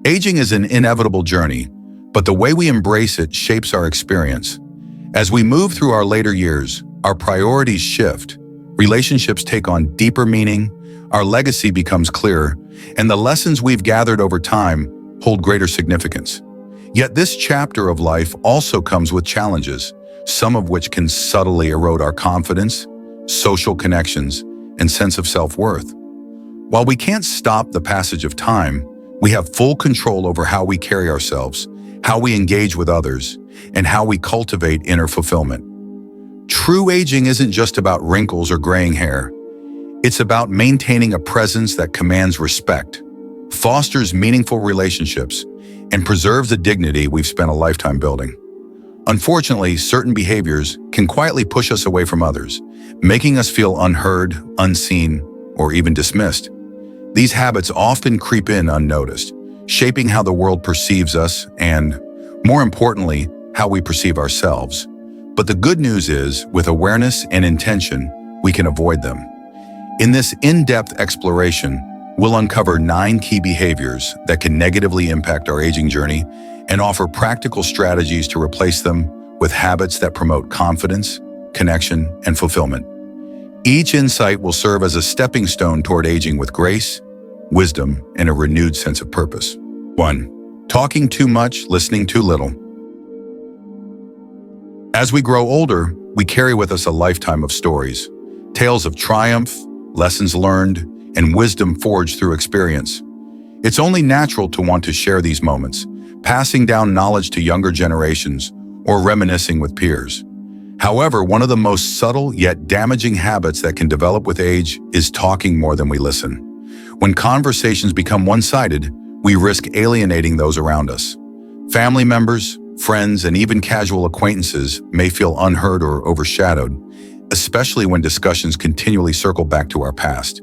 Aging is an inevitable journey, but the way we embrace it shapes our experience. As we move through our later years, our priorities shift, relationships take on deeper meaning, our legacy becomes clearer, and the lessons we've gathered over time hold greater significance. Yet this chapter of life also comes with challenges, some of which can subtly erode our confidence, social connections, and sense of self-worth. While we can't stop the passage of time, we have full control over how we carry ourselves, how we engage with others, and how we cultivate inner fulfillment. True aging isn't just about wrinkles or graying hair. It's about maintaining a presence that commands respect, fosters meaningful relationships, and preserves the dignity we've spent a lifetime building. Unfortunately, certain behaviors can quietly push us away from others, making us feel unheard, unseen, or even dismissed. These habits often creep in unnoticed, shaping how the world perceives us and, more importantly, how we perceive ourselves. But the good news is, with awareness and intention, we can avoid them. In this in-depth exploration, we'll uncover 9 key behaviors that can negatively impact our aging journey and offer practical strategies to replace them with habits that promote confidence, connection, and fulfillment. Each insight will serve as a stepping stone toward aging with grace, wisdom, and a renewed sense of purpose. 1. Talking too much, listening too little. As we grow older, we carry with us a lifetime of stories, tales of triumph, lessons learned, and wisdom forged through experience. It's only natural to want to share these moments, passing down knowledge to younger generations or reminiscing with peers. However, one of the most subtle yet damaging habits that can develop with age is talking more than we listen. When conversations become one-sided, we risk alienating those around us. Family members, friends, and even casual acquaintances may feel unheard or overshadowed, especially when discussions continually circle back to our past.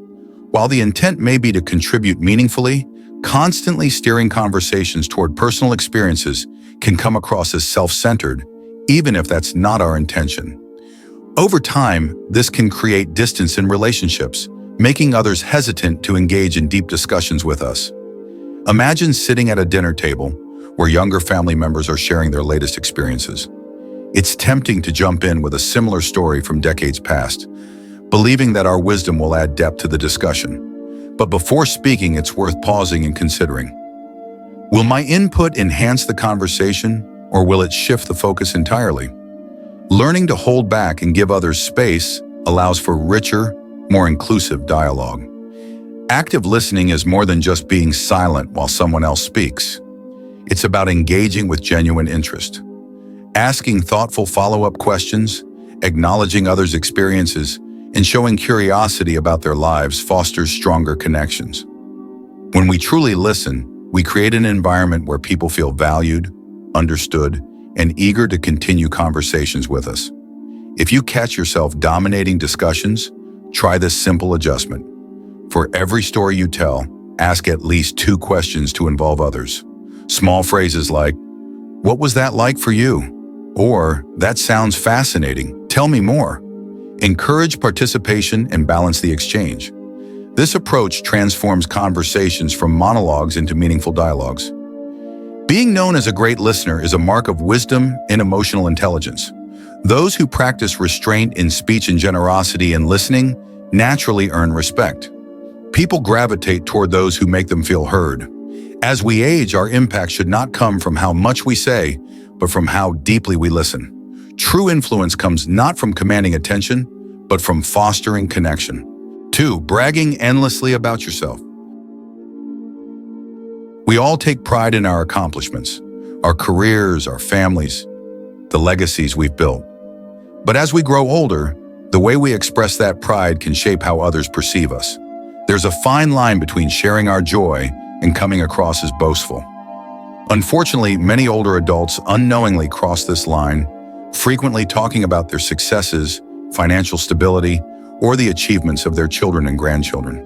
While the intent may be to contribute meaningfully, constantly steering conversations toward personal experiences can come across as self-centered, even if that's not our intention. Over time, this can create distance in relationships, making others hesitant to engage in deep discussions with us. Imagine sitting at a dinner table where younger family members are sharing their latest experiences. It's tempting to jump in with a similar story from decades past, believing that our wisdom will add depth to the discussion. But before speaking, it's worth pausing and considering. Will my input enhance the conversation, or will it shift the focus entirely? Learning to hold back and give others space allows for richer, more inclusive dialogue. Active listening is more than just being silent while someone else speaks. It's about engaging with genuine interest. Asking thoughtful follow-up questions, acknowledging others' experiences, and showing curiosity about their lives fosters stronger connections. When we truly listen, we create an environment where people feel valued, understood, and eager to continue conversations with us. If you catch yourself dominating discussions, try this simple adjustment. For every story you tell, ask at least 2 questions to involve others. Small phrases like, "What was that like for you?" Or, "That sounds fascinating, tell me more." Encourage participation and balance the exchange. This approach transforms conversations from monologues into meaningful dialogues. Being known as a great listener is a mark of wisdom and emotional intelligence. Those who practice restraint in speech and generosity in listening naturally earn respect. People gravitate toward those who make them feel heard. As we age, our impact should not come from how much we say, but from how deeply we listen. True influence comes not from commanding attention, but from fostering connection. 2. Bragging endlessly about yourself. We all take pride in our accomplishments, our careers, our families, the legacies we've built. But as we grow older, the way we express that pride can shape how others perceive us. There's a fine line between sharing our joy and coming across as boastful. Unfortunately, many older adults unknowingly cross this line, frequently talking about their successes, financial stability, or the achievements of their children and grandchildren.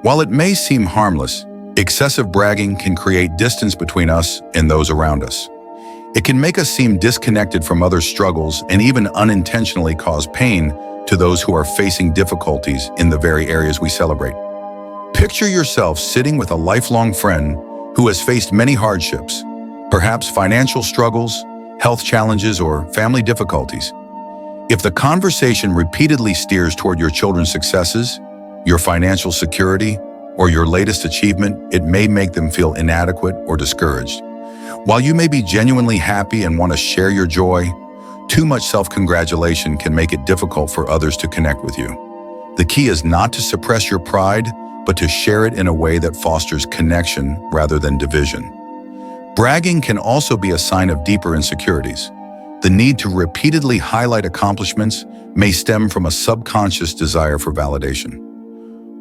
While it may seem harmless, excessive bragging can create distance between us and those around us. It can make us seem disconnected from others' struggles and even unintentionally cause pain to those who are facing difficulties in the very areas we celebrate. Picture yourself sitting with a lifelong friend, who has faced many hardships, perhaps financial struggles, health challenges, or family difficulties. If the conversation repeatedly steers toward your children's successes, your financial security, or your latest achievement, it may make them feel inadequate or discouraged. While you may be genuinely happy and want to share your joy, too much self-congratulation can make it difficult for others to connect with you. The key is not to suppress your pride, but to share it in a way that fosters connection rather than division. Bragging can also be a sign of deeper insecurities. The need to repeatedly highlight accomplishments may stem from a subconscious desire for validation.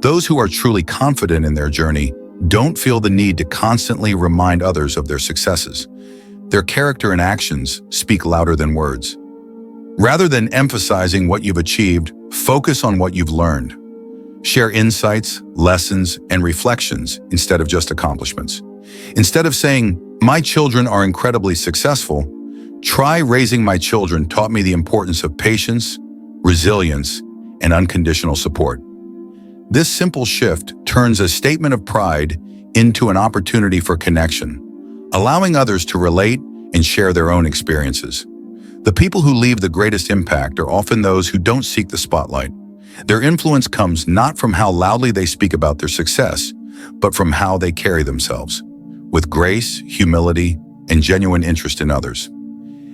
Those who are truly confident in their journey don't feel the need to constantly remind others of their successes. Their character and actions speak louder than words. Rather than emphasizing what you've achieved, focus on what you've learned. Share insights, lessons, and reflections instead of just accomplishments. Instead of saying, "My children are incredibly successful," try, "Raising my children taught me the importance of patience, resilience, and unconditional support." This simple shift turns a statement of pride into an opportunity for connection, allowing others to relate and share their own experiences. The people who leave the greatest impact are often those who don't seek the spotlight. Their influence comes not from how loudly they speak about their success, but from how they carry themselves, with grace, humility, and genuine interest in others.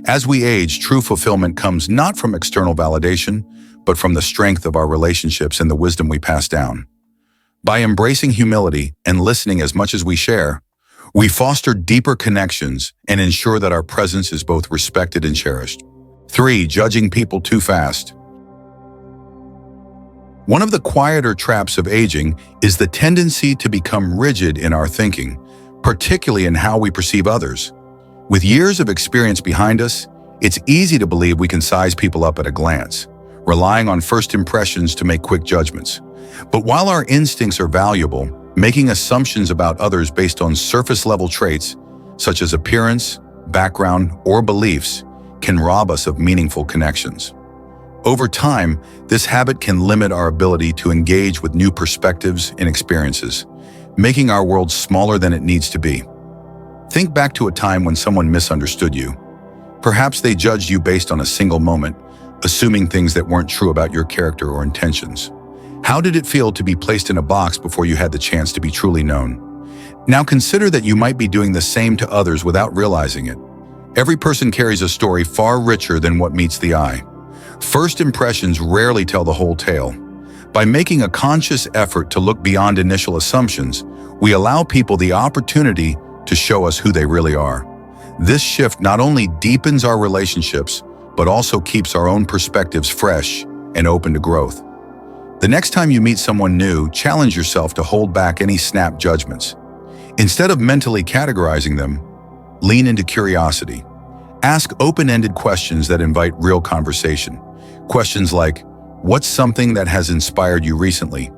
As we age, true fulfillment comes not from external validation, but from the strength of our relationships and the wisdom we pass down. By embracing humility and listening as much as we share, we foster deeper connections and ensure that our presence is both respected and cherished. 3. Judging people too fast. One of the quieter traps of aging is the tendency to become rigid in our thinking, particularly in how we perceive others. With years of experience behind us, it's easy to believe we can size people up at a glance, relying on first impressions to make quick judgments. But while our instincts are valuable, making assumptions about others based on surface-level traits, such as appearance, background, or beliefs, can rob us of meaningful connections. Over time, this habit can limit our ability to engage with new perspectives and experiences, making our world smaller than it needs to be. Think back to a time when someone misunderstood you. Perhaps they judged you based on a single moment, assuming things that weren't true about your character or intentions. How did it feel to be placed in a box before you had the chance to be truly known? Now consider that you might be doing the same to others without realizing it. Every person carries a story far richer than what meets the eye. First impressions rarely tell the whole tale. By making a conscious effort to look beyond initial assumptions, we allow people the opportunity to show us who they really are. This shift not only deepens our relationships, but also keeps our own perspectives fresh and open to growth. The next time you meet someone new, challenge yourself to hold back any snap judgments. Instead of mentally categorizing them, lean into curiosity. Ask open-ended questions that invite real conversation. Questions like, "What's something that has inspired you recently?"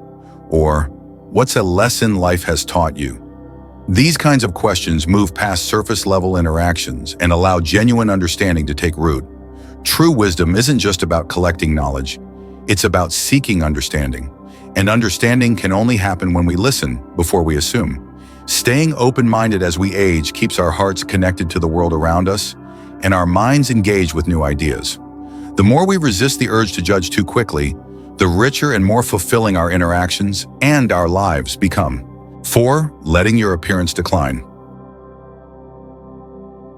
Or, "What's a lesson life has taught you?" These kinds of questions move past surface-level interactions and allow genuine understanding to take root. True wisdom isn't just about collecting knowledge. It's about seeking understanding. And understanding can only happen when we listen before we assume. Staying open-minded as we age keeps our hearts connected to the world around us and our minds engaged with new ideas. The more we resist the urge to judge too quickly, the richer and more fulfilling our interactions and our lives become. 4. Letting your appearance decline.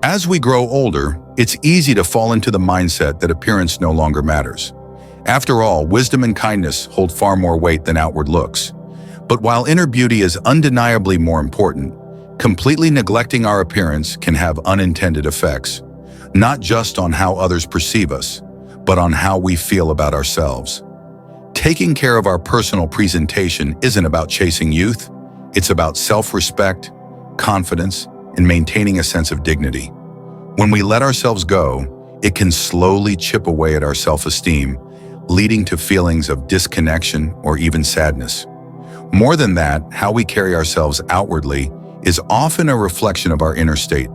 As we grow older, it's easy to fall into the mindset that appearance no longer matters. After all, wisdom and kindness hold far more weight than outward looks. But while inner beauty is undeniably more important, completely neglecting our appearance can have unintended effects, not just on how others perceive us, but on how we feel about ourselves. Taking care of our personal presentation isn't about chasing youth. It's about self-respect, confidence, and maintaining a sense of dignity. When we let ourselves go, it can slowly chip away at our self-esteem, leading to feelings of disconnection or even sadness. More than that, how we carry ourselves outwardly is often a reflection of our inner state.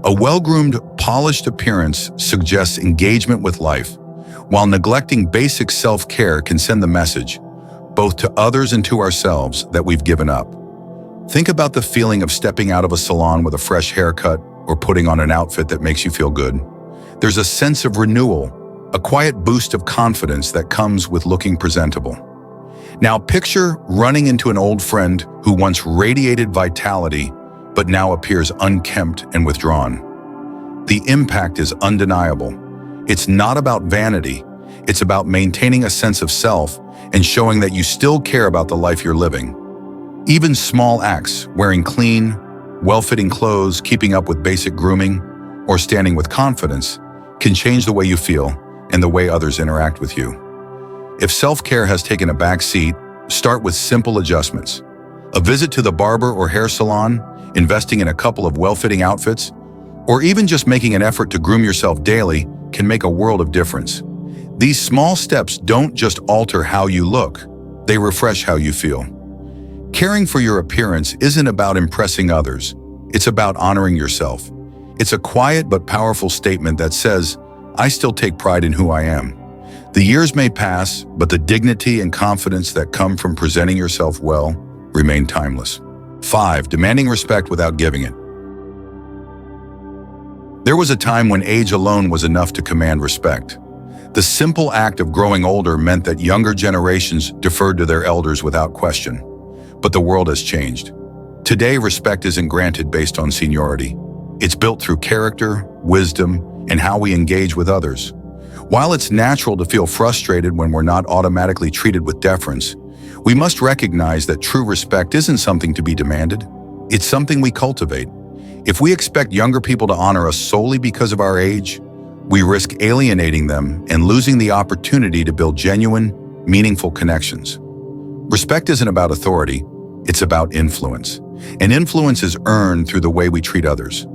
A well-groomed, polished appearance suggests engagement with life, while neglecting basic self-care can send the message, both to others and to ourselves, that we've given up. Think about the feeling of stepping out of a salon with a fresh haircut or putting on an outfit that makes you feel good. There's a sense of renewal, a quiet boost of confidence that comes with looking presentable. Now picture running into an old friend who once radiated vitality, but now appears unkempt and withdrawn. The impact is undeniable. It's not about vanity. It's about maintaining a sense of self and showing that you still care about the life you're living. Even small acts, wearing clean, well-fitting clothes, keeping up with basic grooming, or standing with confidence, can change the way you feel and the way others interact with you. If self-care has taken a back seat, start with simple adjustments. A visit to the barber or hair salon, investing in a couple of well-fitting outfits, or even just making an effort to groom yourself daily can make a world of difference. These small steps don't just alter how you look, they refresh how you feel. Caring for your appearance isn't about impressing others, it's about honoring yourself. It's a quiet but powerful statement that says, I still take pride in who I am. The years may pass, but the dignity and confidence that come from presenting yourself well remain timeless. 5. Demanding respect without giving it. There was a time when age alone was enough to command respect. The simple act of growing older meant that younger generations deferred to their elders without question. But the world has changed. Today, respect isn't granted based on seniority. It's built through character, wisdom, and how we engage with others. While it's natural to feel frustrated when we're not automatically treated with deference, we must recognize that true respect isn't something to be demanded. It's something we cultivate. If we expect younger people to honor us solely because of our age, we risk alienating them and losing the opportunity to build genuine, meaningful connections. Respect isn't about authority, it's about influence. And influence is earned through the way we treat others.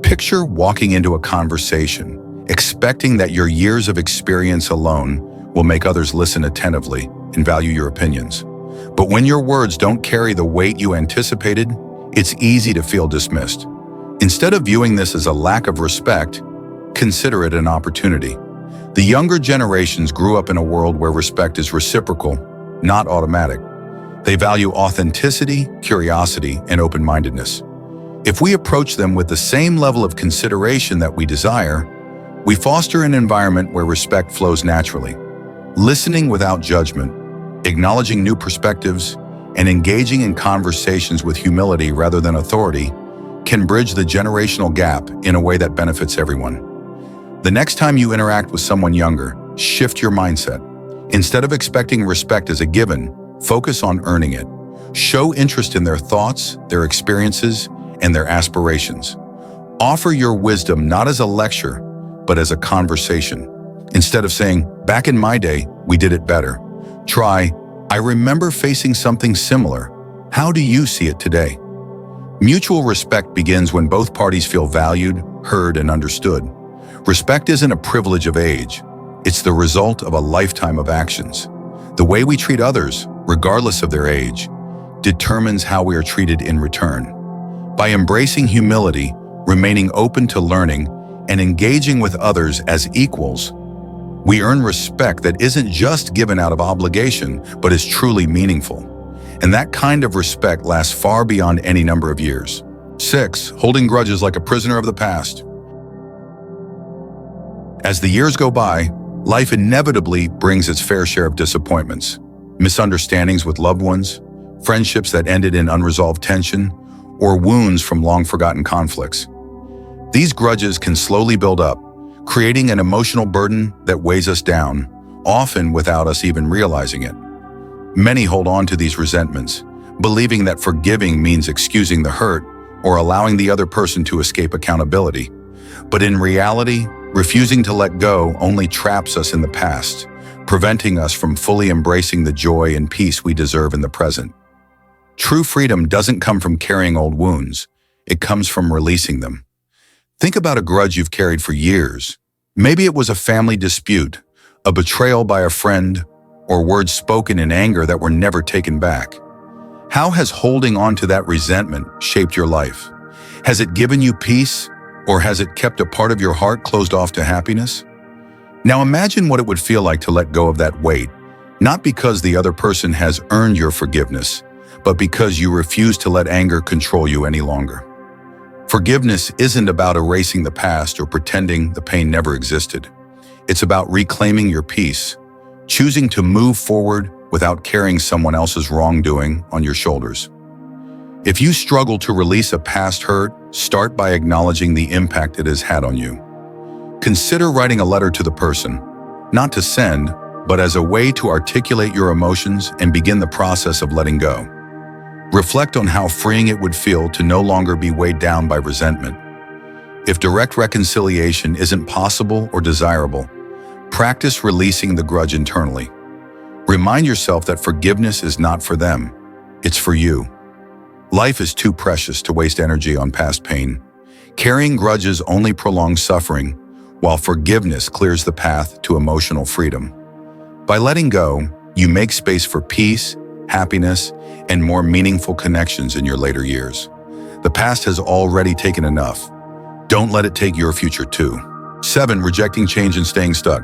Picture walking into a conversation, expecting that your years of experience alone will make others listen attentively and value your opinions. But when your words don't carry the weight you anticipated, it's easy to feel dismissed. Instead of viewing this as a lack of respect, consider it an opportunity. The younger generations grew up in a world where respect is reciprocal, not automatic. They value authenticity, curiosity, and open-mindedness. If we approach them with the same level of consideration that we desire, we foster an environment where respect flows naturally. Listening without judgment, acknowledging new perspectives, and engaging in conversations with humility rather than authority can bridge the generational gap in a way that benefits everyone. The next time you interact with someone younger, shift your mindset. Instead of expecting respect as a given, focus on earning it. Show interest in their thoughts, their experiences, and their aspirations. Offer your wisdom not as a lecture, but as a conversation. Instead of saying, back in my day, we did it better, try, I remember facing something similar. How do you see it today? Mutual respect begins when both parties feel valued, heard, and understood. Respect isn't a privilege of age. It's the result of a lifetime of actions. The way we treat others, regardless of their age, determines how we are treated in return. By embracing humility, remaining open to learning, and engaging with others as equals, we earn respect that isn't just given out of obligation, but is truly meaningful. And that kind of respect lasts far beyond any number of years. 6. Holding grudges like a prisoner of the past. As the years go by, life inevitably brings its fair share of disappointments, misunderstandings with loved ones, friendships that ended in unresolved tension, or wounds from long-forgotten conflicts. These grudges can slowly build up, creating an emotional burden that weighs us down, often without us even realizing it. Many hold on to these resentments, believing that forgiving means excusing the hurt or allowing the other person to escape accountability. But in reality, refusing to let go only traps us in the past, preventing us from fully embracing the joy and peace we deserve in the present. True freedom doesn't come from carrying old wounds, it comes from releasing them. Think about a grudge you've carried for years. Maybe it was a family dispute, a betrayal by a friend, or words spoken in anger that were never taken back. How has holding on to that resentment shaped your life? Has it given you peace, or has it kept a part of your heart closed off to happiness? Now imagine what it would feel like to let go of that weight, not because the other person has earned your forgiveness, but because you refuse to let anger control you any longer. Forgiveness isn't about erasing the past or pretending the pain never existed. It's about reclaiming your peace, choosing to move forward without carrying someone else's wrongdoing on your shoulders. If you struggle to release a past hurt, start by acknowledging the impact it has had on you. Consider writing a letter to the person, not to send, but as a way to articulate your emotions and begin the process of letting go. Reflect on how freeing it would feel to no longer be weighed down by resentment. If direct reconciliation isn't possible or desirable, practice releasing the grudge internally. Remind yourself that forgiveness is not for them, it's for you. Life is too precious to waste energy on past pain. Carrying grudges only prolongs suffering, while forgiveness clears the path to emotional freedom. By letting go, you make space for peace, happiness, and more meaningful connections in your later years. The past has already taken enough. Don't let it take your future too. 7. Rejecting change and staying stuck.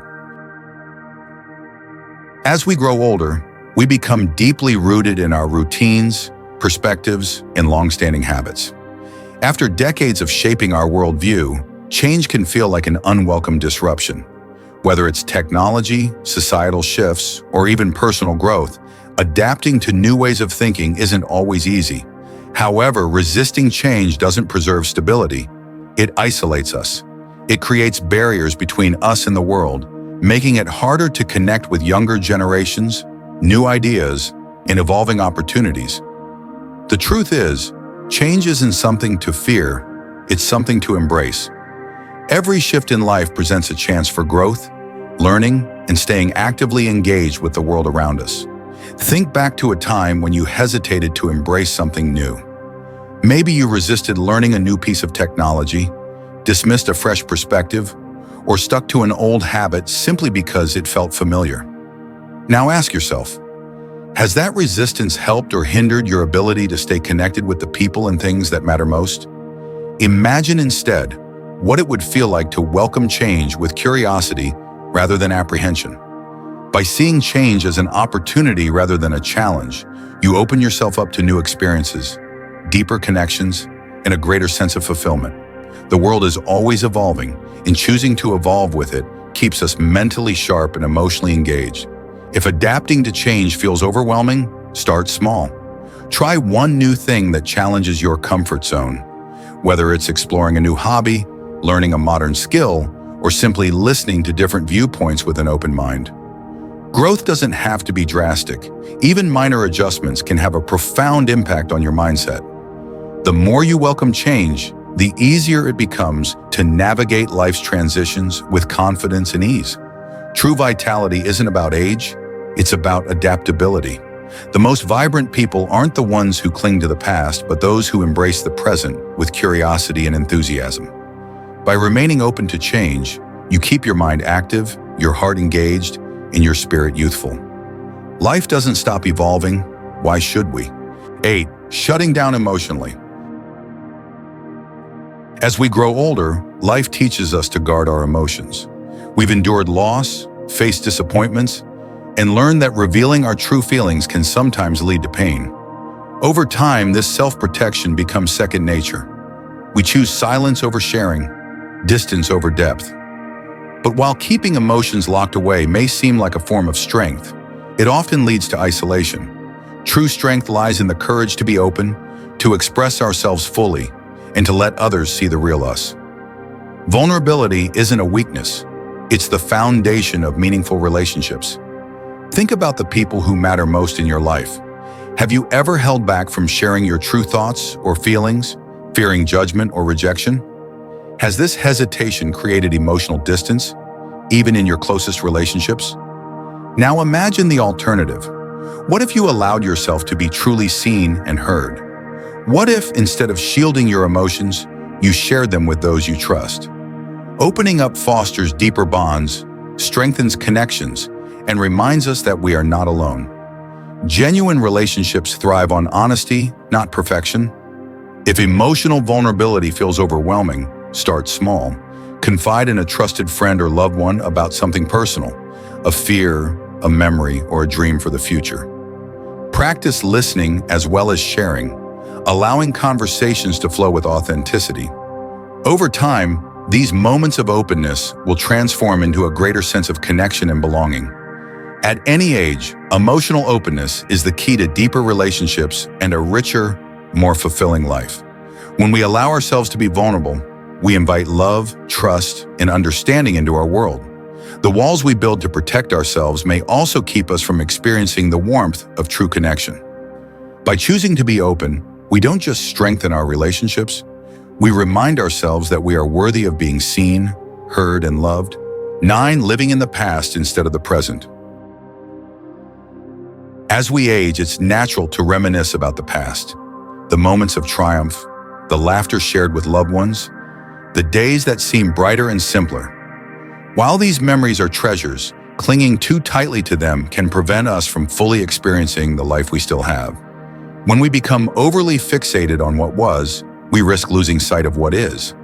As we grow older, we become deeply rooted in our routines, perspectives, and long-standing habits. After decades of shaping our worldview, change can feel like an unwelcome disruption. Whether it's technology, societal shifts, or even personal growth, adapting to new ways of thinking isn't always easy. However, resisting change doesn't preserve stability. It isolates us. It creates barriers between us and the world, making it harder to connect with younger generations, new ideas, and evolving opportunities. The truth is, change isn't something to fear, it's something to embrace. Every shift in life presents a chance for growth, learning, and staying actively engaged with the world around us. Think back to a time when you hesitated to embrace something new. Maybe you resisted learning a new piece of technology, dismissed a fresh perspective, or stuck to an old habit simply because it felt familiar. Now ask yourself, has that resistance helped or hindered your ability to stay connected with the people and things that matter most? Imagine instead what it would feel like to welcome change with curiosity rather than apprehension. By seeing change as an opportunity rather than a challenge, you open yourself up to new experiences, deeper connections, and a greater sense of fulfillment. The world is always evolving, and choosing to evolve with it keeps us mentally sharp and emotionally engaged. If adapting to change feels overwhelming, start small. Try one new thing that challenges your comfort zone. Whether it's exploring a new hobby, learning a modern skill, or simply listening to different viewpoints with an open mind. Growth doesn't have to be drastic. Even minor adjustments can have a profound impact on your mindset. The more you welcome change, the easier it becomes to navigate life's transitions with confidence and ease. True vitality isn't about age, it's about adaptability. The most vibrant people aren't the ones who cling to the past, but those who embrace the present with curiosity and enthusiasm. By remaining open to change, you keep your mind active, your heart engaged, and your spirit youthful. Life doesn't stop evolving. Why should we? 8. Shutting down emotionally. As we grow older, life teaches us to guard our emotions. We've endured loss, faced disappointments, and learned that revealing our true feelings can sometimes lead to pain. Over time, this self-protection becomes second nature. We choose silence over sharing, distance over depth. But while keeping emotions locked away may seem like a form of strength, it often leads to isolation. True strength lies in the courage to be open, to express ourselves fully, and to let others see the real us. Vulnerability isn't a weakness. It's the foundation of meaningful relationships. Think about the people who matter most in your life. Have you ever held back from sharing your true thoughts or feelings, fearing judgment or rejection? Has this hesitation created emotional distance, even in your closest relationships? Now imagine the alternative. What if you allowed yourself to be truly seen and heard? What if, instead of shielding your emotions, you shared them with those you trust? Opening up fosters deeper bonds, strengthens connections, and reminds us that we are not alone. Genuine relationships thrive on honesty, not perfection. If emotional vulnerability feels overwhelming, start small. Confide in a trusted friend or loved one about something personal, a fear, a memory, or a dream for the future. Practice listening as well as sharing, allowing conversations to flow with authenticity. Over time, these moments of openness will transform into a greater sense of connection and belonging. At any age, emotional openness is the key to deeper relationships and a richer, more fulfilling life. When we allow ourselves to be vulnerable, we invite love, trust, and understanding into our world. The walls we build to protect ourselves may also keep us from experiencing the warmth of true connection. By choosing to be open, we don't just strengthen our relationships, we remind ourselves that we are worthy of being seen, heard, and loved. 9. Living in the past instead of the present. As we age, it's natural to reminisce about the past, the moments of triumph, the laughter shared with loved ones, the days that seem brighter and simpler. While these memories are treasures, clinging too tightly to them can prevent us from fully experiencing the life we still have. When we become overly fixated on what was, we risk losing sight of what is.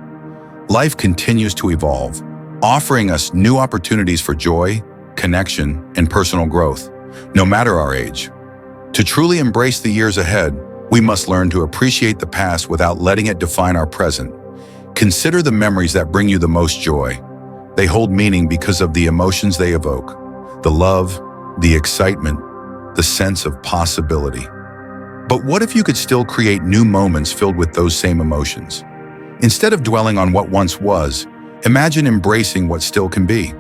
Life continues to evolve, offering us new opportunities for joy, connection, and personal growth, no matter our age. To truly embrace the years ahead, we must learn to appreciate the past without letting it define our present. Consider the memories that bring you the most joy. They hold meaning because of the emotions they evoke, the love, the excitement, the sense of possibility. But what if you could still create new moments filled with those same emotions? Instead of dwelling on what once was, imagine embracing what still can be.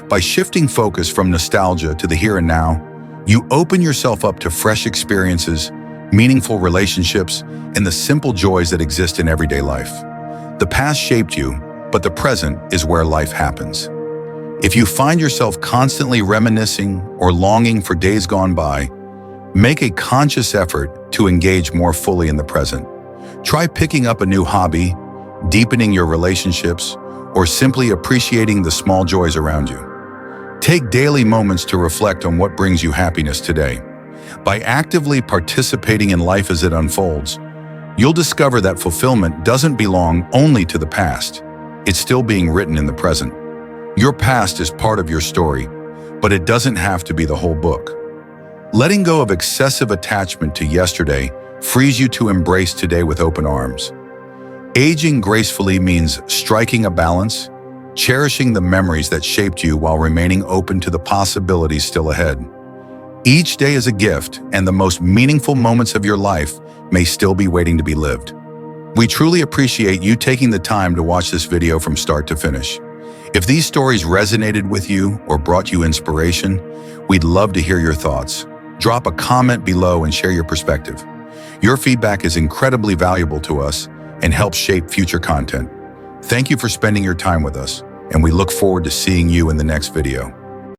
By shifting focus from nostalgia to the here and now, you open yourself up to fresh experiences, meaningful relationships, and the simple joys that exist in everyday life. The past shaped you, but the present is where life happens. If you find yourself constantly reminiscing or longing for days gone by, make a conscious effort to engage more fully in the present. Try picking up a new hobby, deepening your relationships, or simply appreciating the small joys around you. Take daily moments to reflect on what brings you happiness today. By actively participating in life as it unfolds, you'll discover that fulfillment doesn't belong only to the past. It's still being written in the present. Your past is part of your story, but it doesn't have to be the whole book. Letting go of excessive attachment to yesterday frees you to embrace today with open arms. Aging gracefully means striking a balance, cherishing the memories that shaped you while remaining open to the possibilities still ahead. Each day is a gift, and the most meaningful moments of your life may still be waiting to be lived. We truly appreciate you taking the time to watch this video from start to finish. If these stories resonated with you or brought you inspiration, we'd love to hear your thoughts. Drop a comment below and share your perspective. Your feedback is incredibly valuable to us and helps shape future content. Thank you for spending your time with us, and we look forward to seeing you in the next video.